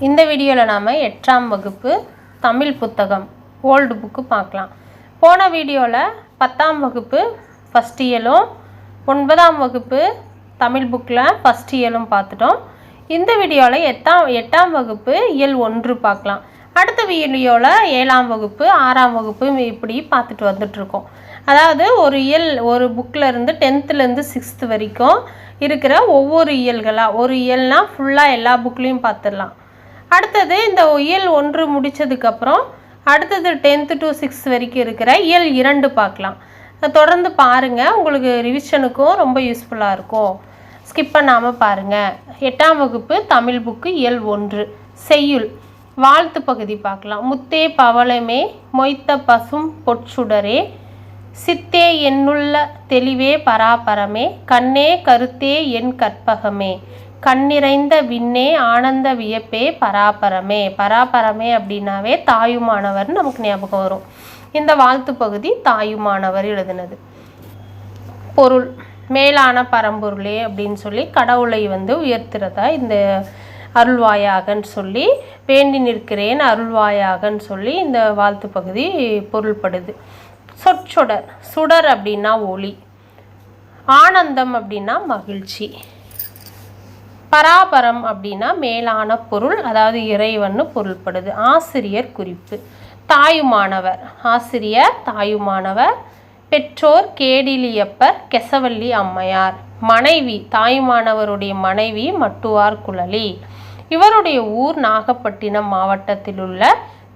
இந்த வீடியோவில் நாம் 8ஆம் வகுப்பு தமிழ் புத்தகம் ஓல்டு புக்கு பார்க்கலாம். போன வீடியோவில் 10ஆம் வகுப்பு ஃபஸ்ட் இயலும் 9ஆம் வகுப்பு தமிழ் புக்கில் ஃபஸ்ட் இயலும் பார்த்துட்டோம். இந்த வீடியோவில் 8ஆம் வகுப்பு இயல் 1 பார்க்கலாம். அடுத்த வீடியோவில் 7ஆம் வகுப்பு 6ஆம் வகுப்பு இப்படி பார்த்துட்டு வந்துட்ருக்கோம். அதாவது ஒரு புக்கில் இருந்து 10th 6th வரைக்கும் இருக்கிற ஒவ்வொரு இயல்களாக, ஒரு இயல்னால் ஃபுல்லாக எல்லா புக்லேயும் பார்த்துடலாம். அடுத்தது இந்த இயல் 1 முடித்ததுக்கப்புறம் அடுத்தது 10th to 6th வரைக்கும் இருக்கிற இயல் 2 பார்க்கலாம். தொடர்ந்து பாருங்கள், உங்களுக்கு ரிவிஷனுக்கும் ரொம்ப யூஸ்ஃபுல்லாக இருக்கும். ஸ்கிப் பண்ணாமல் பாருங்கள். 8ஆம் வகுப்பு தமிழ் புக்கு இயல் 1 செய்யுள் வாழ்த்து பகுதி பார்க்கலாம். முத்தே பவளமே மொய்த்த பசும் பொற்சுடரே சித்தே என்னுள்ள தெளிவே பராபரமே கண்ணே கருத்தே என் கற்பகமே கண்ணிறைந்த விண்ணே ஆனந்த வியப்பே பராபரமே. பராபரமே அப்படின்னாவே தாயுமானவர்னு நமக்கு ஞாபகம் வரும். இந்த வாழ்த்து பகுதி தாயுமானவர் எழுதினது. பொருள் மேலான பரம்பொருளே அப்படின்னு சொல்லி கடவுளை உயர்த்துறதா இந்த அருள்வாயாகன்னு சொல்லி வேண்டி நிற்கிறேன் அருள்வாயாகன்னு சொல்லி இந்த வாழ்த்து பகுதி பொருள்படுது. சொற்சுடர், சுடர் அப்படின்னா ஒளி, ஆனந்தம் அப்படின்னா மகிழ்ச்சி, பராபரம் அப்படின்னா மேலான பொருள், அதாவது இறைவன்னு பொருள்படுது. ஆசிரியர் குறிப்பு தாயுமானவர், ஆசிரியர் தாயுமானவர். பெற்றோர் கேடிலியப்பர் கெசவல்லி அம்மையார். மனைவி தாயுமானவருடைய மனைவி மட்டுவார் குழலி. இவருடைய ஊர் நாகப்பட்டினம் மாவட்டத்தில் உள்ள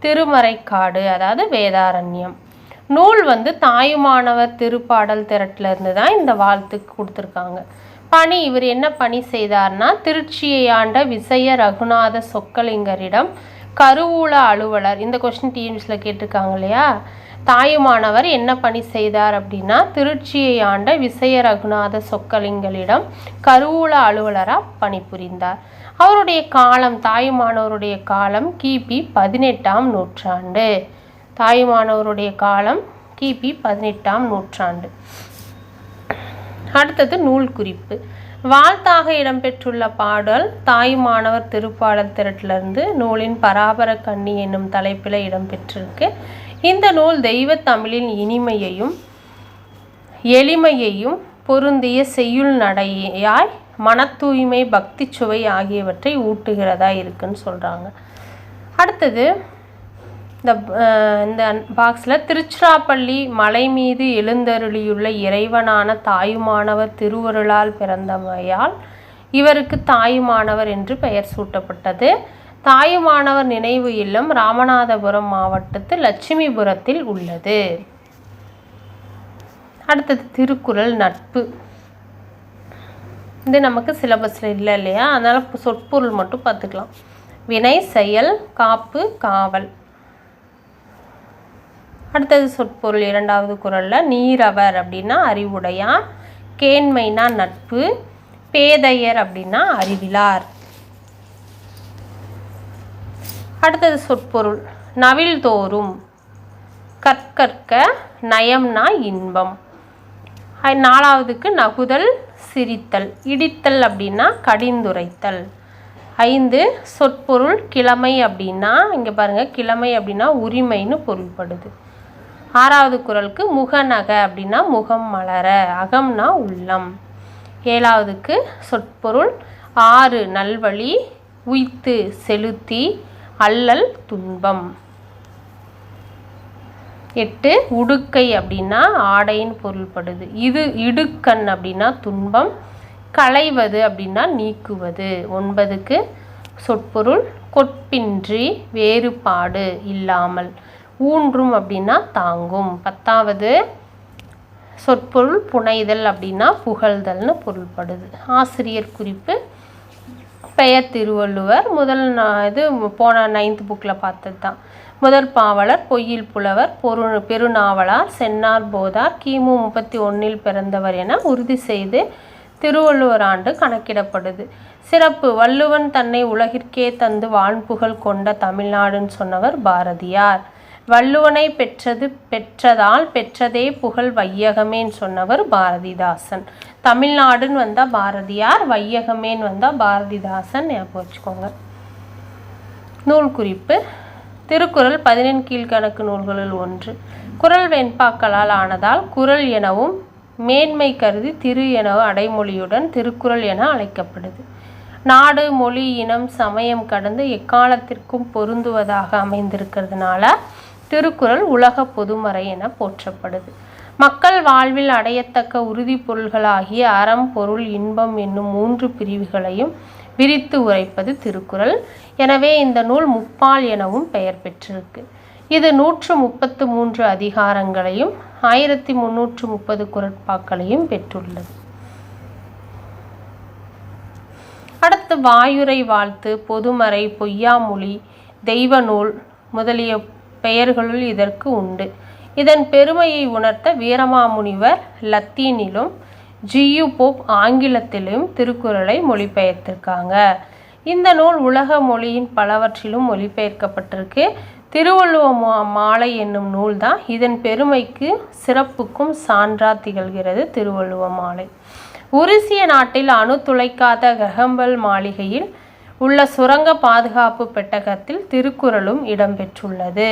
திருமறைக்காடு, அதாவது வேதாரண்யம். நூல் தாயுமானவர் திருப்பாடல் திரட்டிலிருந்து தான் இந்த வாழ்த்துக்கு கொடுத்துருக்காங்க. பணி, இவர் என்ன பணி செய்தார்னா திருச்சியை ஆண்ட விசய ரகுநாத சொக்கலிங்கரிடம் கருவூல அலுவலர். இந்த கொஸ்டின் டிஎன்பிஎஸ்சியில் கேட்டிருக்காங்க இல்லையா. தாயுமானவர் என்ன பணி செய்தார் அப்படின்னா திருச்சியை ஆண்ட விசய ரகுநாத சொக்கலிங்கரிடம் கருவூல அலுவலராக பணிபுரிந்தார். அவருடைய காலம், தாயுமானவருடைய காலம் கிபி 18ஆம் நூற்றாண்டு. தாயுமானவருடைய காலம் கிபி 18ஆம் நூற்றாண்டு. அடுத்தது நூல் குறிப்பு. வாழ்த்தாக இடம்பெற்றுள்ள பாடல் தாயுமானவர் திருப்பாடல் திரட்டிலிருந்து நூலின் பராபர கண்ணி என்னும் தலைப்பில் இடம்பெற்றிருக்கு. இந்த நூல் தெய்வ தமிழின் இனிமையையும் எளிமையையும் பொருந்திய செய்யுள் நடையாய் மன தூய்மை பக்தி சுவை ஆகியவற்றை ஊட்டுகிறதா இருக்குன்னு சொல்கிறாங்க. அடுத்தது இந்த பாக்ஸில் திருச்சிராப்பள்ளி மலை மீது எழுந்தருளியுள்ள இறைவனான தாயுமானவர் திருவருளால் பிறந்தமையால் இவருக்கு தாயுமானவர் என்று பெயர் சூட்டப்பட்டது. தாயுமானவர் நினைவு இல்லம் ராமநாதபுரம் மாவட்டத்து லட்சுமிபுரத்தில் உள்ளது. அடுத்தது திருக்குறள் நட்பு. இது நமக்கு சிலபஸில் இல்லை இல்லையா, அதனால் சொற்பொருள் மட்டும் பார்த்துக்கலாம். வினை, செயல், காப்பு, காவல். அடுத்தது சொற்பொருள் 2வது குறளில் நீரவர் அப்படின்னா அறிவுடையார், கேண்மைனா நட்பு, பேதையர் அப்படின்னா அறிவிலார். அடுத்தது சொற்பொருள் நவில் தோறும், கற்கற்க, நயம்னா இன்பம். 4வதுக்கு நகுதல் சிரித்தல், இடித்தல் அப்படின்னா கடிந்துரைத்தல். 5 சொற்பொருள் கிழமை அப்படின்னா இங்கே பாருங்கள், கிழமை அப்படின்னா உரிமைன்னு பொருள்படுது. 6வது குறளுக்கு முகநக அப்படின்னா முகம் மலர, அகம்னா உள்ளம். 7வதுக்கு சொற்பொருள் 6 நல்வழி, உய்த்து செலுத்தி, அல்லல் துன்பம். 8 உடுக்கை அப்படின்னா ஆடைன்னு பொருள்படுது. இது இடுக்கண் அப்படின்னா துன்பம், களைவது அப்படின்னா நீக்குவது. 9க்கு சொற்பொருள் கொட்பின்றி வேறுபாடு இல்லாமல், ஊன்றும் அப்படின்னா தாங்கும். 10வது சொற்பொருள் புனைதல் அப்படின்னா புகழ்தல்னு பொருள்படுது. ஆசிரியர் குறிப்பு பெயர் திருவள்ளுவர். இது போன 9th புக்கில் பார்த்தது தான். முதற் பாவலர், பொய்யில் புலவர், பெருநாவலார், சென்னார் போதார், கிமு 31 பிறந்தவர் என உறுதி செய்து திருவள்ளுவர் ஆண்டு கணக்கிடப்படுது. சிறப்பு, வள்ளுவன் தன்னை உலகிற்கே தந்து வான்புகழ் கொண்ட தமிழ்நாடுன்னு சொன்னவர் பாரதியார். வள்ளுவனை பெற்றதால் பெற்றதே புகழ் வையகமேன்னு சொன்னவர் பாரதிதாசன். தமிழ்நாடுன்னு வந்தால் பாரதியார், வையகமேன்னு வந்தால் பாரதிதாசன் ஞாபகம் வச்சுக்கோங்க. நூல் குறிப்பு. திருக்குறள் 11 கீழ்கணக்கு நூல்களுள் ஒன்று. குறள் வெண்பாக்களால் ஆனதால் குறள் எனவும் மேன்மை கருதி திரு என அடைமொழியுடன் திருக்குறள் என அழைக்கப்படுது. நாடு, மொழி, இனம், சமயம் கடந்து எக்காலத்திற்கும் பொருந்துவதாக அமைந்திருக்கிறதுனால திருக்குறள் உலக பொதுமறை என போற்றப்படுது. மக்கள் வாழ்வில் அடையத்தக்க உறுதி பொருள்களாகிய அறம், பொருள், இன்பம் என்னும் 3 பிரிவுகளையும் விரித்து உரைப்பது திருக்குறள். எனவே இந்த நூல் முப்பால் எனவும் பெயர் பெற்றிருக்கு. இது 133 அதிகாரங்களையும் 1330 குறட்பாக்களையும் பெற்றுள்ளது. அடுத்து வாயுரை, வாழ்த்து, பொதுமறை, பொய்யாமொழி, தெய்வ நூல் முதலிய பெயர்களுள் இதற்கு உண்டு. இதன் பெருமையை உணர்த்த வீரமாமுனிவர் லத்தீனிலும் ஜியு போப் ஆங்கிலத்திலும் திருக்குறளை மொழிபெயர்த்திருக்காங்க. இந்த நூல் உலக மொழியின் பலவற்றிலும் மொழிபெயர்க்கப்பட்டிருக்கு. திருவள்ளுவ மாலை என்னும் நூல்தான் இதன் பெருமைக்கு சிறப்புக்கும் சான்றா திகழ்கிறது. திருவள்ளுவ மாலை உருசிய நாட்டில் அணு துளைக்காத கிரகம்பல் மாளிகையில் உள்ள சுரங்க பாதுகாப்பு பெட்டகத்தில் திருக்குறளும் இடம்பெற்றுள்ளது.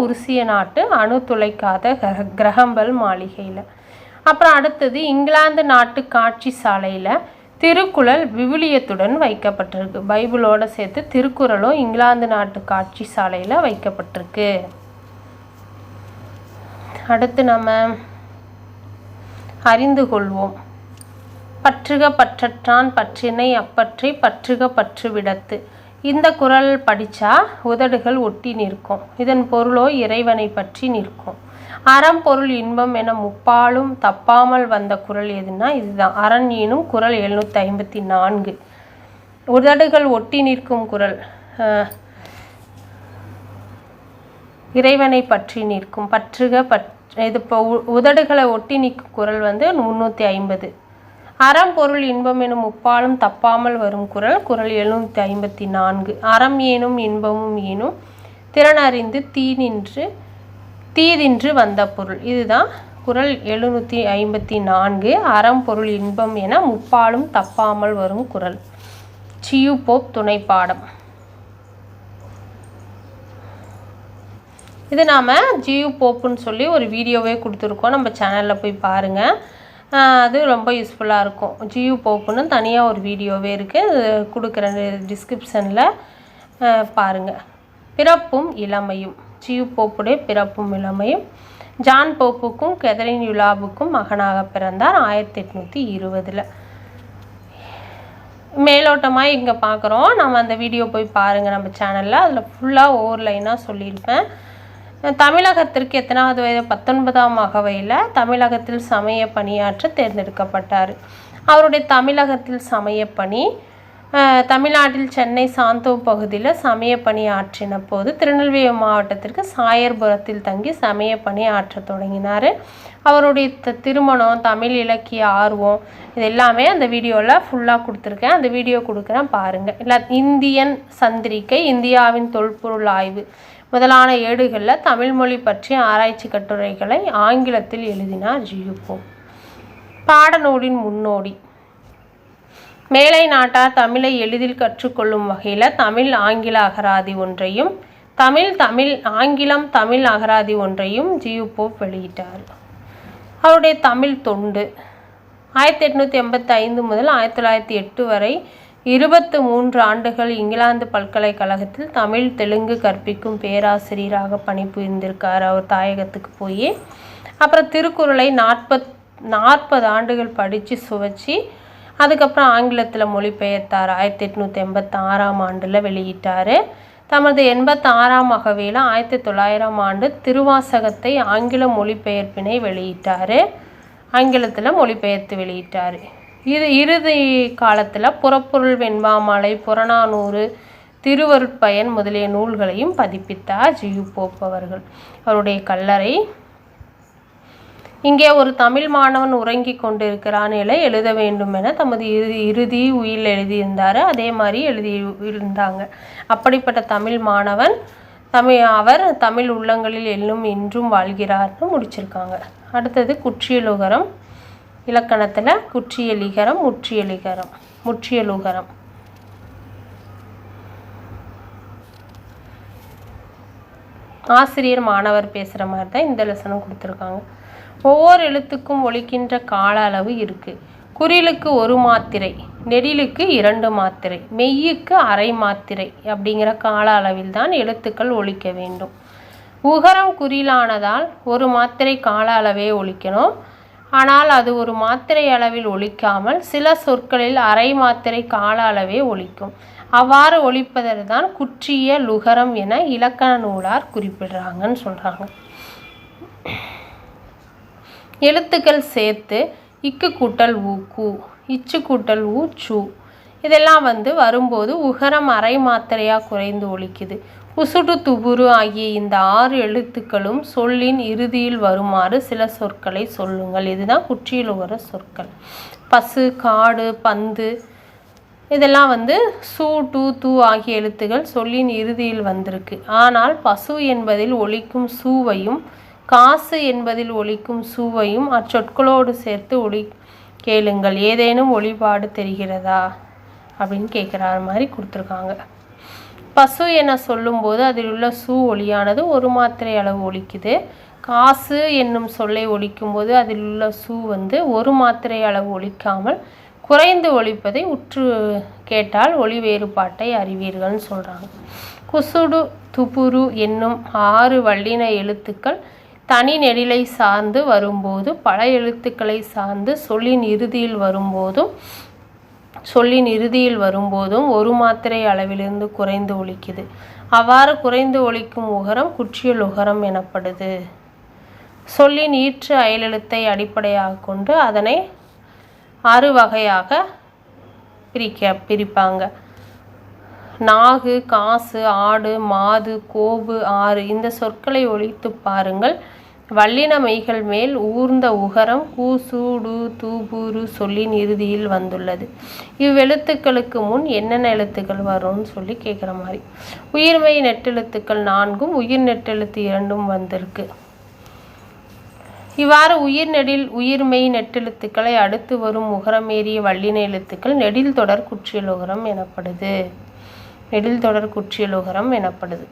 உருசிய நாட்டு அணு துளைக்காத கிரகம்பல் மாளிகையில். அப்புறம் அடுத்தது இங்கிலாந்து நாட்டு காட்சி சாலையில் திருக்குறள் விவிலியத்துடன் வைக்கப்பட்டிருக்கு. பைபிளோடு சேர்த்து திருக்குறளும் இங்கிலாந்து நாட்டு காட்சி சாலையில் வைக்கப்பட்டிருக்கு. அடுத்து நம்ம அறிந்து கொள்வோம். பற்றுக பற்றற்றான் பற்றினை அப்பற்றை பற்றுக பற்று விடத்து. இந்த குறள் படித்தா உதடுகள் ஒட்டி நிற்கும். இதன் பொருளோ இறைவனை பற்றி நிற்கும். அறம், பொருள், இன்பம் என முப்பாலும் தப்பாமல் வந்த குறள் எதுனா இதுதான். அரண் ஈனும் குறள் 754. உதடுகள் ஒட்டி நிற்கும் குறள் இறைவனை பற்றி நிற்கும். பற்றுக இது இப்போ உதடுகளை ஒட்டி நிற்கும் குறள் 350. அறம், பொருள், இன்பம் எனும் முப்பாலும் தப்பாமல் வரும் குறள் 754. அறம் ஏனும் இன்பமும் ஏனும் திறனறிந்து தீதின்று வந்த பொருள். இதுதான் குறள் 754. அறம், பொருள், இன்பம் என முப்பாலும் தப்பாமல் வரும் குறள். ஜியு போப் துணைப்பாடம். இது நாம் ஜியு போப்புன்னு சொல்லி ஒரு வீடியோவே கொடுத்துருக்கோம். நம்ம சேனலில் போய் பாருங்கள். அது ரொம்ப யூஸ்ஃபுல்லாக இருக்கும். ஜியு போப்புன்னு தனியாக ஒரு வீடியோவே இருக்குது. அது கொடுக்குற டிஸ்கிரிப்ஷனில் பாருங்கள். பிறப்பும் இளமையும். ஜியு போப்புடைய பிறப்பும் இளமையும். ஜான் போப்புக்கும் கெதரின் யுலாபுக்கும் மகனாக பிறந்தார் 1820. மேலோட்டமாக இங்கே பார்க்குறோம். நம்ம அந்த வீடியோ போய் பாருங்கள் நம்ம சேனலில். அதில் ஃபுல்லாக ஒவ்வொரு லைனாக சொல்லியிருப்பேன். தமிழகத்திற்கு எத்தனாவது வயது 19ஆம் அகவையில் தமிழகத்தில் சமய பணியாற்ற தேர்ந்தெடுக்கப்பட்டார். அவருடைய தமிழகத்தில் சமயப்பணி தமிழ்நாட்டில் சென்னை சாந்தோம் பகுதியில் சமயப்பணி ஆற்றின போது திருநெல்வேலி மாவட்டத்திற்கு சாயர்புரத்தில் தங்கி சமயப்பணி ஆற்ற தொடங்கினார். அவருடைய திருமணம், தமிழ் இலக்கிய ஆர்வம் இது எல்லாமே அந்த வீடியோவில் ஃபுல்லாக கொடுத்துருக்கேன். அந்த வீடியோ கொடுக்குறேன் பாருங்கள். இல்லை இந்தியன் சந்திரிகை, இந்தியாவின் தொல்பொருள் ஆய்வு முதலான ஏடுகளில் தமிழ்மொழி பற்றிய ஆராய்ச்சி கட்டுரைகளை ஆங்கிலத்தில் எழுதினார் ஜியு போப். பாடநூலின் முன்னோடி. மேலை நாட்டார் தமிழை எளிதில் கற்றுக்கொள்ளும் வகையில் தமிழ் ஆங்கில அகராதி ஒன்றையும் ஆங்கிலம் தமிழ் அகராதி ஒன்றையும் ஜியு போப் வெளியிட்டார். அவருடைய தமிழ் தொண்டு 1885 முதல் 1908 வரை 23 ஆண்டுகள் இங்கிலாந்து பல்கலைக்கழகத்தில் தமிழ் தெலுங்கு கற்பிக்கும் பேராசிரியராக பணிபுரிந்திருக்கார். அவர் தாயகத்துக்கு போய் அப்புறம் திருக்குறளை 40 ஆண்டுகள் படித்து சுவைச்சி அதுக்கப்புறம் ஆங்கிலத்தில் மொழிபெயர்த்தார். 1886ஆம் ஆண்டில் வெளியிட்டார். தமது 86ஆம் அகவையில் 1900ஆம் ஆண்டு திருவாசகத்தை ஆங்கில மொழிபெயர்ப்பினை வெளியிட்டார். ஆங்கிலத்தில் மொழிபெயர்த்து வெளியிட்டார். இது இறுதி காலத்தில் புறப்பொருள் வெண்பாமாலை, புறநானூறு, திருவருட்பயன் முதலிய நூல்களையும் பதிப்பித்தார் ஜியு போப் அவர்கள். அவருடைய கல்லறை. இங்கே ஒரு தமிழ் மாணவன் உறங்கி கொண்டிருக்கிறான் என எழுத வேண்டும் என தமது இறுதி உயில் எழுதியிருந்தார். அதே மாதிரி எழுதியிருந்தாங்க. அப்படிப்பட்ட தமிழ் மாணவன் அவர் தமிழ் உள்ளங்களில் எல்லும் இன்றும் வாழ்கிறார்னு முடிச்சிருக்காங்க. அடுத்தது குற்றியலுகரம். இலக்கணத்தில் குற்றியலிகரம், முற்றியலுகரம். ஆசிரியர் மாணவர் பேசுகிற மாதிரி தான் இந்த லெசனும் கொடுத்துருக்காங்க. ஒவ்வொரு எழுத்துக்கும் ஒலிக்கின்ற கால அளவு இருக்குது. குறிலுக்கு 1 மாத்திரை, நெடிலுக்கு 2 மாத்திரை, மெய்யுக்கு அரை மாத்திரை அப்படிங்கிற கால அளவில் தான் எழுத்துக்கள் ஒலிக்க வேண்டும். உகரம் குறிலானதால் 1 மாத்திரை கால அளவே ஒலிக்கணும். ஆனால் அது 1 மாத்திரை அளவில் ஒலிக்காமல் சில சொற்களில் அரை மாத்திரை கால அளவே ஒலிக்கும். அவ்வாறு ஒலிப்பதற்கு தான் குற்றிய லுகரம் என இலக்கண நூலார் குறிப்பிடுறாங்கன்னு சொல்கிறாங்க. எழுத்துக்கள் சேர்த்து இக்கு கூட்டல் ஊ கூ, இச்சு கூட்டல் ஊ சு, இதெல்லாம் வரும்போது உகரம் அரை மாத்திரையாக குறைந்து ஒலிக்குது. உசுடு துபுரு ஆகிய இந்த 6 எழுத்துக்களும் சொல்லின் இறுதியில் வருமாறு சில சொற்களை சொல்லுங்கள். இதுதான் குற்றியல் உகர சொற்கள். பசு, காடு, பந்து இதெல்லாம் சு டு து ஆகிய எழுத்துக்கள் சொல்லின் இறுதியில் வந்திருக்கு. ஆனால் பசு என்பதில் ஒலிக்கும் சூவையும் காசு என்பதில் ஒலிக்கும் சூவையும் அச்சொற்களோடு சேர்த்து ஒலி கேளுங்கள். ஏதேனும் ஒளிபாடு தெரிகிறதா அப்படின்னு கேட்குற மாதிரி கொடுத்துருக்காங்க. பசு என சொல்லும்போது அதில் உள்ள சூ ஒலியானது 1 மாத்திரை அளவு ஒலிக்குது. காசு என்னும் சொல்லை ஒலிக்கும்போது அதில் உள்ள சூ 1 மாத்திரை அளவு ஒலிக்காமல் குறைந்து ஒலிப்பதை உற்று கேட்டால் ஒலி வேறுபாட்டை அறிவீர்கள்னு சொல்கிறாங்க. குசுடு துபுரு என்னும் 6 வல்லின எழுத்துக்கள் தனி நெடிலை சார்ந்து வரும்போது பல எழுத்துக்களை சார்ந்து சொல்லின் இறுதியில் வரும்போதும் 1 மாத்திரை அளவிலிருந்து குறைந்து ஒலிக்குது. அவ்வாறு குறைந்து ஒலிக்கும் உகரம் குற்றியல் உகரம் எனப்படுது. சொல்லின் ஈற்று அயலெழுத்தை அடிப்படையாக கொண்டு அதனை 6 வகையாக பிரிப்பாங்க. நாகு, காசு, ஆடு, மாது, கோபு, ஆறு இந்த சொற்களை ஒலித்து பாருங்கள். வல்லின மெய்கள் மேல் ஊர்ந்த உகரம் கூ, சு, டு, தூபுரு சொல்லின் இறுதியில் வந்துள்ளது. இவ்வெழுத்துக்களுக்கு முன் என்னென்ன எழுத்துக்கள் வரும்னு சொல்லி கேட்குற மாதிரி. உயிர்மெய் நெட்டெழுத்துக்கள் 4ம் உயிர் நெட்டெழுத்து 2ம் வந்திருக்கு. இவ்வாறு உயிர்மெய் நெட்டெழுத்துக்களை அடுத்து வரும் உகரமேறிய வல்லின எழுத்துக்கள் நெடில் தொடர் குற்றியல் உகரம் எனப்படுது.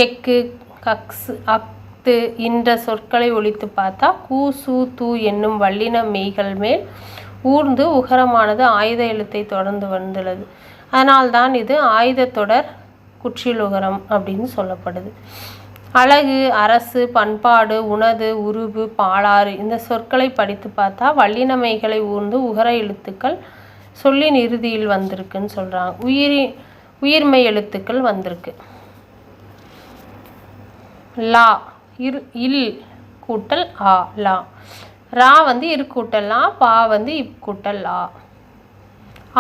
எக்கு, கக்ஸு, அக்து என்ற சொற்களை ஒலித்து பார்த்தா கூ, சு, து என்னும் வல்லின மெய்கள் மேல் ஊர்ந்து உகரமானது ஆயுத எழுத்தை தொடர்ந்து வந்துள்ளது. அதனால்தான் இது ஆயுத தொடர் குற்றியல் உகரம் அப்படின்னு சொல்லப்படுது. அழகு, அரசு, பண்பாடு, உணது, உருவு, பாலாறு இந்த சொற்களை படித்து பார்த்தா வல்லின மெய்களை ஊர்ந்து உகர எழுத்துக்கள் சொல்லின் இறுதியில் வந்திருக்குன்னு சொல்கிறாங்க. உயிர்மெய் எழுத்துக்கள் வந்திருக்கு. லா இல் கூட்டல் ஆ லா. ரா இரு கூட்டல் ஆ, பா இப் கூட்டல் ஆ.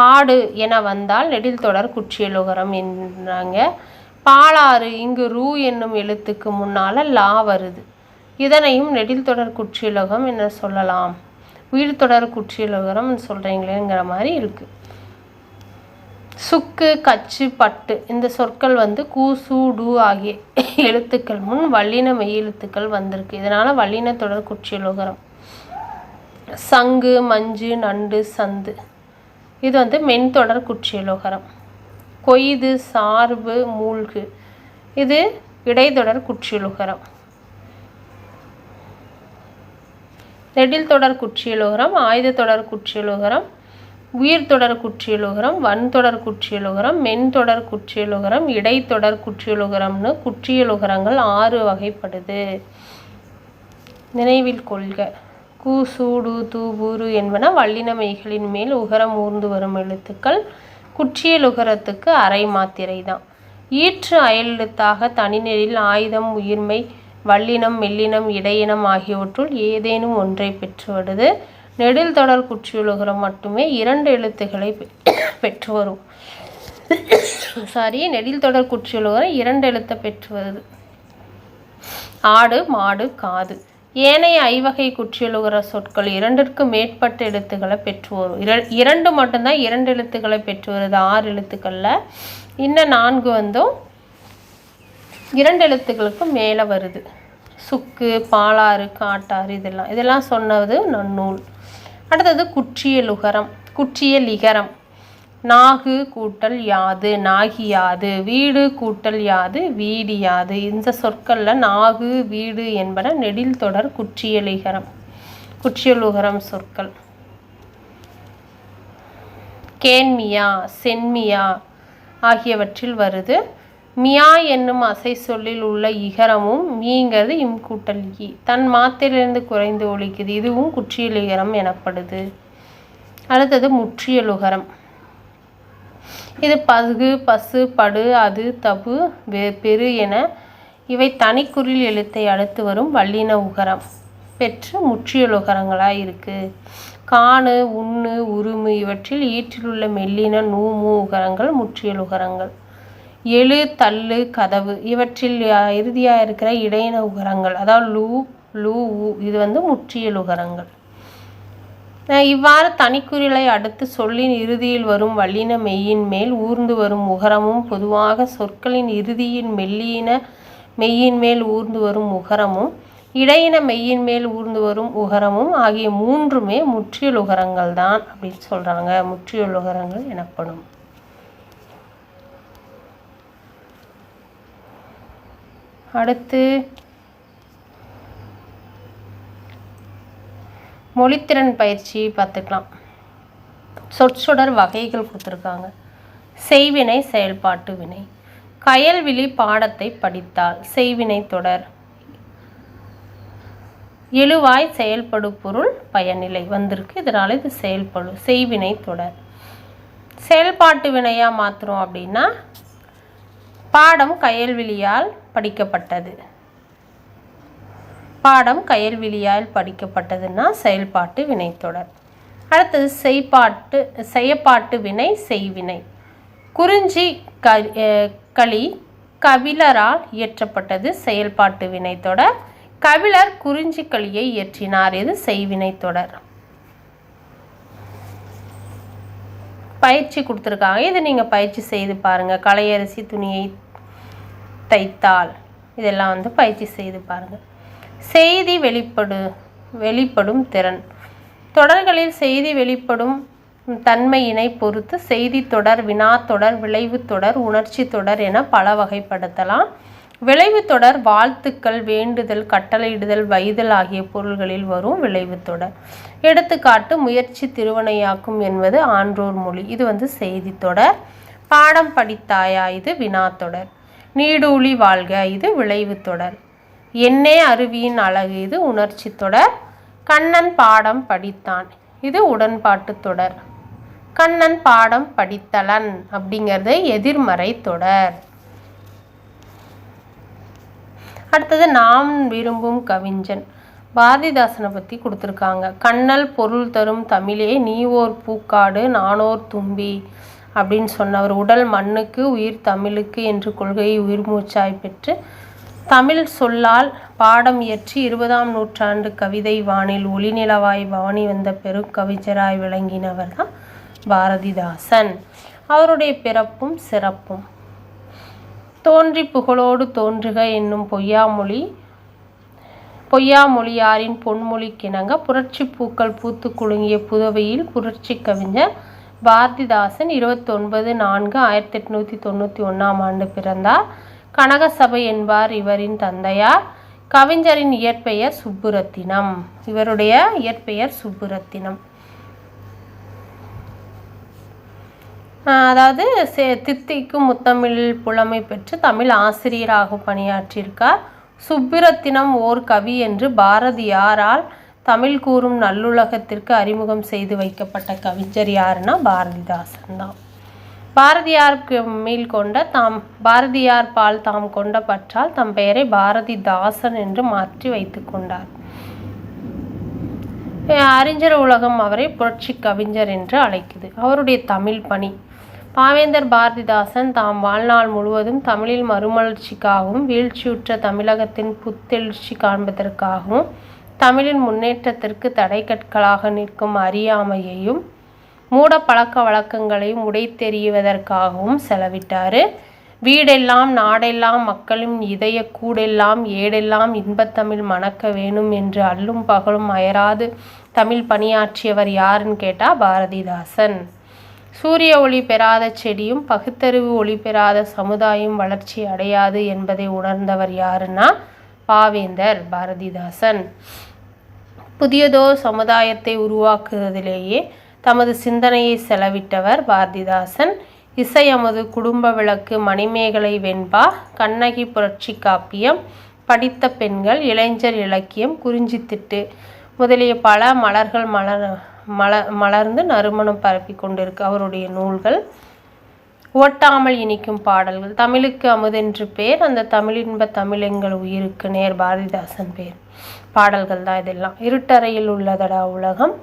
ஆடு என வந்தால் நெடில் தொடர் குற்றியல் உகரம் என்றாங்க. பாலாறு இங்கு ரூ என்னும் எழுத்துக்கு முன்னால் லா வருது. இதனையும் நெடில் தொடர் குற்றியல் உகரம் என்ன சொல்லலாம். உயிர் தொடர் குற்றியல் உகரம் சொல்கிறீங்களேங்கிற மாதிரி இருக்குது. சுக்கு, கச்சு, பட்டு இந்த சொற்கள் கூ, சு, டு ஆகிய எழுத்துக்கள் முன் வல்லின மெய் எழுத்துக்கள் வந்திருக்கு. இதனால் வல்லின தொடர் குற்றியல் உகரம். சங்கு, மஞ்சு, நண்டு, சந்து இது மென்தொடர் குற்றியல் உகரம். கொய்து, சார்பு, மூழ்கு இது இடைத்தொடர் குற்றியல் உகரம். நெடில் தொடர் குற்றியல் உகரம், ஆயுத தொடர் குற்றியல் உகரம், உயிர் தொடர் குற்றியல் உகரம், வன்தொடர் குற்றியல் உகரம், மென்தொடர் குற்றியல் உகரம், இடைத்தொடர் குற்றியல் உகரம்னு குற்றியல் உகரங்கள் 6 வகைப்படுது. நினைவில் கொள்க. கூ, சு, டு, து, புரு என்பன வல்லின மெய்களின் மேல் உகரம் ஊர்ந்து வரும் எழுத்துக்கள். குற்றியல் உகரத்துக்கு அரை மாத்திரை தான். ஈற்று அயலெழுத்தாக தனிநெடில் ஆயுதம் உயிர்மெய் வல்லினம் மெல்லினம் இடையினம் ஆகியவற்றுள் ஏதேனும் ஒன்றை பெற்று வருது. நெடில் தொடர் குற்றியல் உகரம் மட்டுமே 2 எழுத்துக்களை பெற்று வரும். நெடில் தொடர் குற்றியல் உகரம் 2 எழுத்தை பெற்று வருது. ஆடு, மாடு, காது. ஏனைய ஐவகை குற்றியல் உகர சொற்கள் 2ற்கு மேற்பட்ட எழுத்துக்களை பெற்று வரும். 2 மட்டும்தான் 2 எழுத்துக்களை பெற்று வருது 6 எழுத்துக்களில். இன்னும் 4 2 எழுத்துக்களுக்கு மேலே வருது. சுக்கு, பாலாறு, காட்டாறு இதெல்லாம் சொன்னது நன்னூல். அடுத்தது குற்றியல் உகரம், குற்றியல் இகரம். நாகு கூட்டல் யாது நாகியாது, வீடு கூட்டல் யாது வீடியாது. இந்த சொற்களில் நாகு வீடு என்பன நெடில் தொடர் குற்றியலுகரம் சொற்கள். கேன்மியா சென்மியா ஆகியவற்றில் வருது. மியா என்னும் அசை சொல்லில் உள்ள இகரமும் மீங்கிறது கூட்டல் ஈ தன் மாத்திலிருந்து குறைந்து ஒலிக்குது. இதுவும் குற்றியலுகரம் எனப்படுது. அடுத்தது முற்றியலுகரம். இது பகு பசு படு அது தபு பெரு என இவை தனிக்குறில் எழுத்தை அடுத்து வரும் வல்லின உகரம் பெற்று முற்றியலுகரங்களாக இருக்குது. காணு உண்ணு உருமு இவற்றில் ஈற்றிலுள்ள மெல்லின நூமு உகரங்கள் முற்றியலுகரங்கள். எழு தள்ளு கதவு இவற்றில் இறுதியாக இருக்கிற இடையின உகரங்கள் அதாவது லூ லூ ஊ இது முற்றியலுகரங்கள். இவ்வாறு தனிக்குறிலை அடுத்து சொல்லின் இறுதியில் வரும் வல்லின மெய்யின் மேல் ஊர்ந்து வரும் உகரமும் பொதுவாக சொற்களின் இறுதியின் மெய்யின் மேல் ஊர்ந்து வரும் உகரமும் இடையின மெய்யின் மேல் ஊர்ந்து வரும் உகரமும் ஆகிய மூன்றுமே முற்றியலுகரங்கள் தான் அப்படின்னு சொல்கிறாங்க. முற்றியலுகரங்கள் எனப்படும். அடுத்து மொழித்திறன் பயிற்சி பார்த்துக்கலாம். சொற்றொடர் வகைகள் கொடுத்துருக்காங்க. செய்வினை செயல்பாட்டு வினை. கயல்விழி பாடத்தை படித்தால் செய்வினை தொடர். எழுவாய் செயல்படு பொருள் பயனிலை வந்திருக்கு, இதனால இது செயல்படு செய்வினை தொடர். செயல்பாட்டு வினையா மாத்திரம் அப்படின்னா பாடம் கயல்விழியால் படிக்கப்பட்டது. பாடம் கயல்விழியால் படிக்கப்பட்டதுன்னா செயல்பாட்டு வினைத்தொடர். அடுத்தது செய்யப்பாட்டு வினை செய்வினை. குறிஞ்சி களி கபிலரால் இயற்றப்பட்டது செயல்பாட்டு வினைத்தொடர். கபிலர் குறிஞ்சி களியை இயற்றினார். இது செய்வினை தொடர். பயிற்சி கொடுத்துருக்காங்க, இது நீங்கள் பயிற்சி செய்து பாருங்கள். களையரிசி துணியை தைத்தால் இதெல்லாம் பயிற்சி செய்து பாருங்கள். செய்தி வெளிப்படும் திறன். தொடர்களில் செய்தி வெளிப்படும் தன்மையினை பொறுத்து செய்தி தொடர், வினாத்தொடர், விளைவு தொடர், உணர்ச்சி தொடர் என பல வகைப்படுத்தலாம். விளைவு தொடர் வாழ்த்துக்கள், வேண்டுதல், கட்டளையிடுதல், வைதல் ஆகிய பொருள்களில் வரும் விளைவு தொடர். எடுத்துக்காட்டு முயற்சி திருவனையாக்கும் என்பது ஆன்றோர் மொழி. இது செய்தி தொடர். பாடம் படித்தாயா இது வினாத்தொடர். நீடூழி வாழ்க இது விளைவு தொடர். என்னே அருவியின் அழகு இது உணர்ச்சி தொடர். கண்ணன் பாடம் படித்தான் இது உடன்பாட்டு தொடர். கண்ணன் பாடம் படித்தலன் அப்படிங்கிறது எதிர்மறை தொடர். அடுத்தது நாம் விரும்பும் கவிஞன். பாரதிதாசனை பற்றி கொடுத்துருக்காங்க. கண்ணல் பொருள் தரும் தமிழே நீ ஓர் பூக்காடு நானோர் தும்பி அப்படின்னு சொன்னவர். உடல் மண்ணுக்கு உயிர் தமிழுக்கு என்று கொள்கையை உயிர் மூச்சாய் பெற்று தமிழ் சொல்லால் பாடம் இயற்றி 20ஆம் நூற்றாண்டு கவிதை வானில் ஒளிநிலவாய் வாணி வந்த பெரும் கவிஞராய் விளங்கினவர் தான் பாரதிதாசன். அவருடைய பிறப்பும் சிறப்பும். தோன்றி புகழோடு தோன்றுக என்னும் பொய்யாமொழியாரின் பொன்மொழிக்கிணங்க புரட்சி பூக்கள் பூத்து குலுங்கிய புதுவையில் புரட்சி கவிஞர் பாரதிதாசன் 29/4/1891 பிறந்தார். கனகசபை என்பார் இவரின் தந்தையார். கவிஞரின் இயற்பெயர் சுப்புரத்தினம். இவருடைய இயற்பெயர் சுப்புரத்தினம். அதாவது தித்திக்கும் முத்தமிழ் புலமை பெற்று தமிழ் ஆசிரியராக பணியாற்றியிருக்கார். சுப்புரத்தினம் ஓர் கவி என்று பாரதியாரால் தமிழ் கூறும் நல்லுலகத்திற்கு அறிமுகம் செய்து வைக்கப்பட்ட கவிஞர் யாருன்னா பாரதிதாசன் தான். பாரதியார் பால் தாம் கொண்ட பற்றால் தம் பெயரை பாரதிதாசன் என்று மாற்றி வைத்து கொண்டார். அறிஞர் உலகம் அவரை புரட்சி கவிஞர் என்று அழைக்குது. அவருடைய தமிழ் பணி. பாவேந்தர் பாரதிதாசன் தாம் வாழ்நாள் முழுவதும் தமிழில் மறுமலர்ச்சிக்காகவும் வீழ்ச்சியுற்ற தமிழகத்தின் புத்தெழுச்சி காண்பதற்காகவும் தமிழின் முன்னேற்றத்திற்கு தடைக்கற்களாக நிற்கும் அறியாமையையும் மூட பழக்க வழக்கங்களையும் உடைத்தெறிவதற்காகவும் செலவிட்டார். வீடெல்லாம் நாடெல்லாம் மக்களும் இதய கூடெல்லாம் ஏடெல்லாம் இன்பத்தமிழ் மணக்க வேணும் என்று அல்லும் பகலும் அயராது தமிழ் பணியாற்றியவர் யாருன்னு கேட்டால் பாரதிதாசன். சூரிய ஒளி பெறாத செடியும் பகுத்தறிவு ஒளி பெறாத சமுதாயம் வளர்ச்சி அடையாது என்பதை உணர்ந்தவர் யாருன்னா பாவேந்தர் பாரதிதாசன். புதியதோர் சமுதாயத்தை உருவாக்குவதிலேயே தமது சிந்தனையை செலவிட்டவர் பாரதிதாசன். இசை அமுது, குடும்ப விளக்கு, மணிமேகலை வெண்பா, கண்ணகி புரட்சி காப்பியம், படித்த பெண்கள், இளைஞர் இலக்கியம், குறிஞ்சித்திட்டு முதலிய பல மலர்கள் மலர்ந்து நறுமணம் பரப்பி கொண்டிருக்கு அவருடைய நூல்கள். ஓட்டாமல் இனிக்கும் பாடல்கள், தமிழுக்கு அமுதென்று பேர், அந்த தமிழின்ப தமிழெங்கள் உயிருக்கு நேர், பாரதிதாசன் பேர். பாடல்கள் தான் இதெல்லாம். இருட்டறையில் உள்ளதடா உலகம்,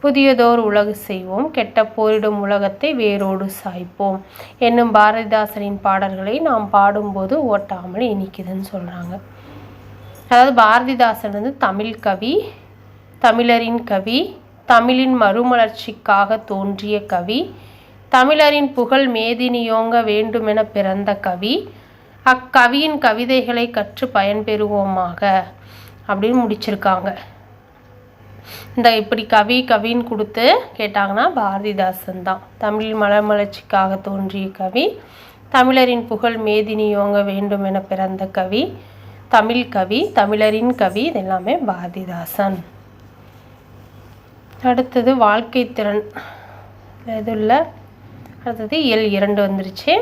புதியதோர் உலகு செய்வோம், கெட்ட போரிடும் உலகத்தை வேரோடு சாய்ப்போம் என்னும் பாரதிதாசனின் பாடல்களை நாம் பாடும்போது ஓட்டாமல் இனிக்குதுன்னு சொல்கிறாங்க. அதாவது பாரதிதாசன் தமிழ் கவி, தமிழரின் கவி, தமிழின் மறுமலர்ச்சிக்காக தோன்றிய கவி, தமிழரின் புகழ் மேதினியோங்க வேண்டுமென பிறந்த கவி, அக்கவியின் கவிதைகளை கற்று பயன்பெறுவோமாக அப்படின்னு முடிச்சிருக்காங்க. இந்த இப்படி கவின்னு கொடுத்து கேட்டாங்கன்னா பாரதிதாசன் தான். தமிழின் மறுமலர்ச்சிக்காக தோன்றிய கவி, தமிழரின் புகழ் மேதினியோங்க வேண்டும் என பிறந்த கவி, தமிழ் கவி, தமிழரின் கவி, இது எல்லாமே பாரதிதாசன். அடுத்தது வாழ்க்கை திறன் இது இல்லை. அடுத்தது இயல் 2 வந்துருச்சு.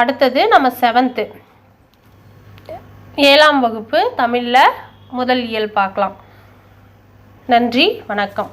அடுத்தது நம்ம 7th 7ஆம் வகுப்பு தமிழில் முதல் இயல் பார்க்கலாம். நன்றி, வணக்கம்.